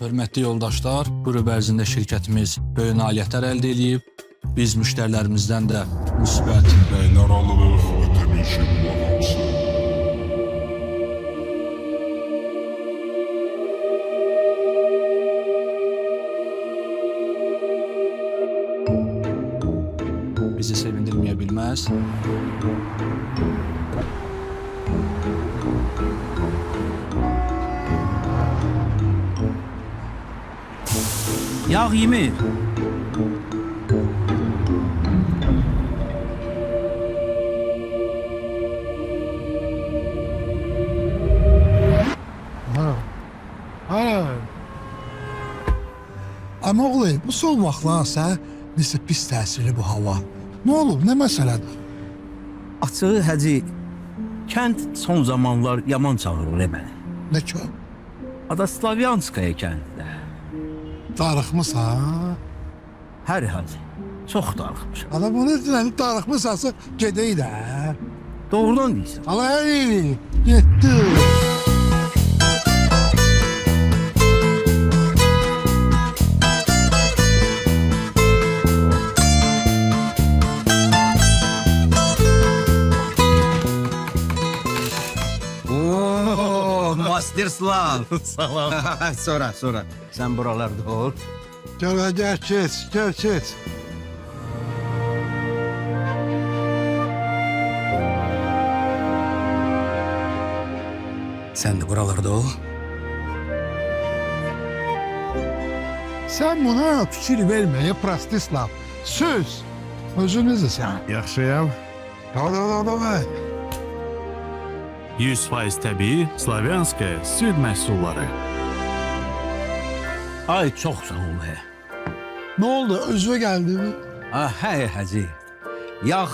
Hörmətli yoldaşlar, bu il ərzində şirkətimiz böyük nailiyyətlər əldə edib. Biz müştərilərimizdən də müsbət Bəylər alırıq, ödəmək işi hamısı. bizi sevindirməyə bilməz. Yağ yemir. Ama oğlum, bu son vaxtlarsa necə pis təsirli bu hava. Ne olub, ne məsələdir? Açığı Hacı, kənd son zamanlar yaman çağırır məni. Ne ki? Ada Slavyanskaya kənddə. Darıxmısan? Hər Hacı, çox darıxmışam. Ana bunu deyilən darıxmısansa gedək də. Doğrudan deyirsən. Ala hər yeri, getdi. Master Slav. Salam. sonra. Sen buralarda ol. Gel, geç. Sen de buralarda ol. Sen buna fikir vermeye Prastislav. Söz. Özünüzü sen. Yaxşıyam. Davay. 100% təbii Slavyanskaya süd məhsulları. Ay çok sağ ol he. Ne oldu? Özüve geldi mi? Ah hey Hacı. Yağ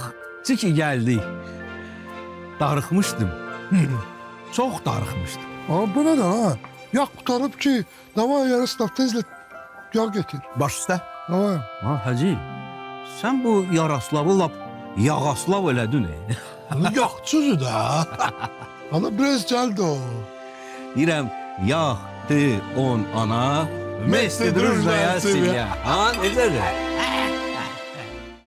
ki geldi. Darıxmışdım. Çok darıxmışdım. Ama bu ne de ha? Yak kurtarıp ki davay yarısı da tezle yağ getir. Baş üstə. Davay. Ha Hacı. Sen bu Yaroslav'ı lap Yağaslav elədin he. Yakçızı da. Ana biraz geldi o. Deyirəm, yağ, tı, on, ana, Messi Drujnaya Silya. Ha, necədir?